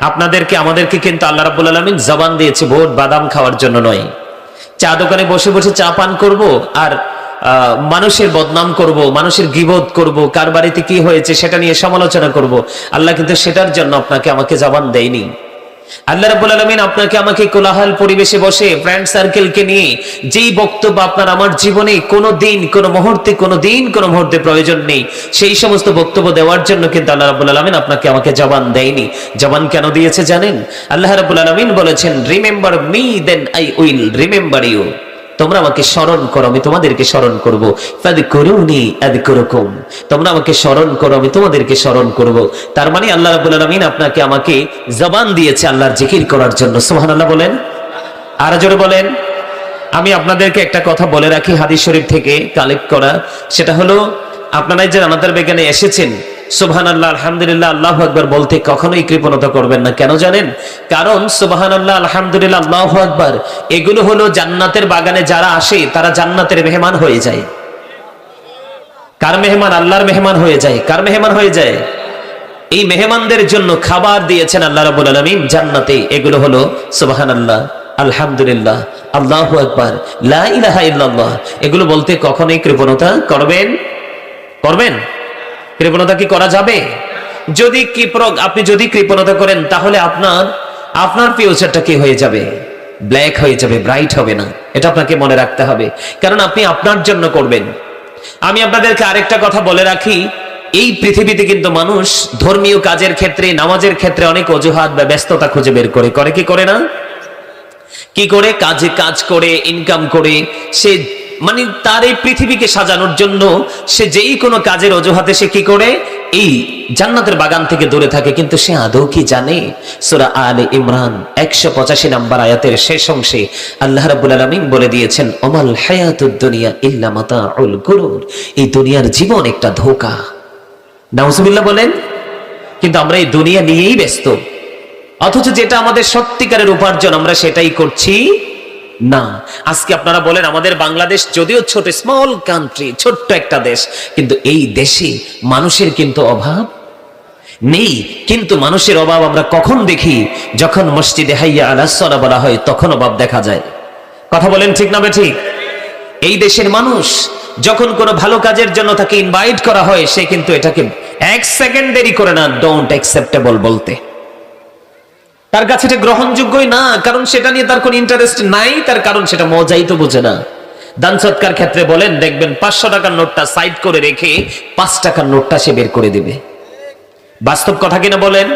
আপনাদেরকে আমাদেরকে কিন্তু আল্লাহ রাব্বুল আলামিন জবান দিয়েছে ভোট বাদাম খাওয়ার জন্য নয়। চা দোকানে বসে বসে চা পান করব আর মানুষের বদনাম করব, মানুষের গীবত করব, কার বাড়িতে কি হয়েছে সেটা নিয়ে সমালোচনা করব। আল্লাহ কিন্তু সেটার জন্য আপনাকে আমাকে জবান দেয়নি। আল্লাহ রাব্বুল আলামিন আপনাকে আমাকে কোলাহল পরিবেশে বসে ফ্রেন্ড সার্কেলকে নিয়ে যেই বক্তব্য আপনার আমার জীবনে কোনো মুহূর্তে প্রয়োজন নেই, সেই সমস্ত বক্তব্য দেওয়ার জন্য কিন্তু আল্লাহ রাব্বুল আলামিন আপনাকে আমাকে জবান দেয়নি। জবান কেন দিয়েছে জানেন? আল্লাহ রাব্বুল আলামিন বলেছেন, remember me then I will remember you. তোমরা আমাকে স্মরণ করো, আমি তোমাদেরকে স্মরণ করব। ফাযকুরুনি আযকুরুকুম, তোমরা আমাকে স্মরণ করো, আমি তোমাদেরকে স্মরণ করব। তার মানে আল্লাহ রাব্বুল আলামিন আপনাকে আমাকে জবান দিয়েছে আল্লাহর জিকির করার জন্য। সুবহানাল্লাহ বলেন, আর জোরে বলেন। আমি আপনাদেরকে একটা কথা বলে রাখি, হাদিস শরীফ থেকে কালেক্ট করা। সেটা হলো, আপনারা যে জানাতার বেগানে এসেছেন, সুবহানাল্লাহ আলহামদুলিল্লাহ আল্লাহু আকবার বলতে কখনোই কৃপণতা করবেন না। কেন জানেন? কারণ সুবহানাল্লাহ আলহামদুলিল্লাহ আল্লাহু আকবার এগুলো হলো জান্নাতের বাগানে যারা আসে তারা জান্নাতের মেহমান হয়ে যায়। কার মেহমান? আল্লাহর মেহমান হয়ে যায়। কার মেহমান হয়ে যায়? এই মেহমানদের জন্য খাবার দিয়েছেন আল্লাহ রাব্বুল আলামিন জান্নাতে। এগুলো হলো সুবহানাল্লাহ আলহামদুলিল্লাহ আল্লাহু আকবার লা ইলাহা ইল্লাল্লাহ। এগুলো বলতে কখনোই কৃপণতা করবেন? কৃপণতা কি করা যাবে? আপনি যদি কৃপণতা করেন তাহলে আপনার ফিউচারটা কি হয়ে যাবে? ব্ল্যাক হয়ে যাবে, ব্রাইট হবে না। এটা আপনাকে মনে রাখতে হবে, কারণ আপনি আপনার জন্য করবেন। আমি আপনাদেরকে আরেকটা কথা বলে রাখি, এই পৃথিবীতে কিন্তু মানুষ ধর্মীয় কাজের ক্ষেত্রে, নামাজের ক্ষেত্রে অনেক অজুহাত বা ব্যস্ততা খুঁজে বের করে কি করে না? কি করে? কাজ করে, ইনকাম করে, সে মানে তার এই পৃথিবীকে সাজানোর জন্য সে যেই কোনো কাজের অজুহাতে সে কি করে? এই জান্নাতের বাগান থেকে দূরে থাকে। কিন্তু সে আদৌ কি জানে? সূরা আলে ইমরান 185 নম্বর আয়াতের শেষ অংশে আল্লাহ রাব্বুল আলামিন বলে দিয়েছেন, ওমাল হায়াতুদ দুনিয়া ইল্লা মাতাউল গুরুর। এই দুনিয়ার জীবন একটা ধোঁকা। নাউজুবিল্লাহ বলেন। কিন্তু আমরা এই দুনিয়া নিয়েই ব্যস্ত, অথচ যেটা আমাদের সত্যিকারের উপার্জন আমরা সেটাই করছি না। আজকে আপনারা বলেন, আমাদের বাংলাদেশ যদিও ছোট, স্মল কান্ট্রি, ছোট্ট একটা দেশ, কিন্তু এই দেশে মানুষের কিন্তু অভাব নেই। কিন্তু মানুষের অভাব আমরা কখন দেখি? যখন মসজিদে হাইয়া আলাস সালাহ বলা হয়, তখন অভাব দেখা যায়। কথা বলেন ঠিক না বেঠিক? এই দেশের মানুষ যখন কোনো ভালো কাজের জন্য তাকে ইনভাইট করা হয়, সে কিন্তু এটাকে এক সেকেন্ড দেরি করে না ডোন্ট অ্যাকসেপ্টেবল বলতে। তার কাছে এটা গ্রহণযোগ্যই না, কারণ সেটা নিয়ে তার কোনো ইন্টারেস্ট নাই। তার কারণ সেটা মজাই তো বোঝে না। দান সৎকার ক্ষেত্রে বলেন, দেখবেন 500 টাকার নোটটা সাইড করে রেখে 5 টাকার নোটটা সে বের করে দিবে। বাস্তব কথা কিনা বলেন?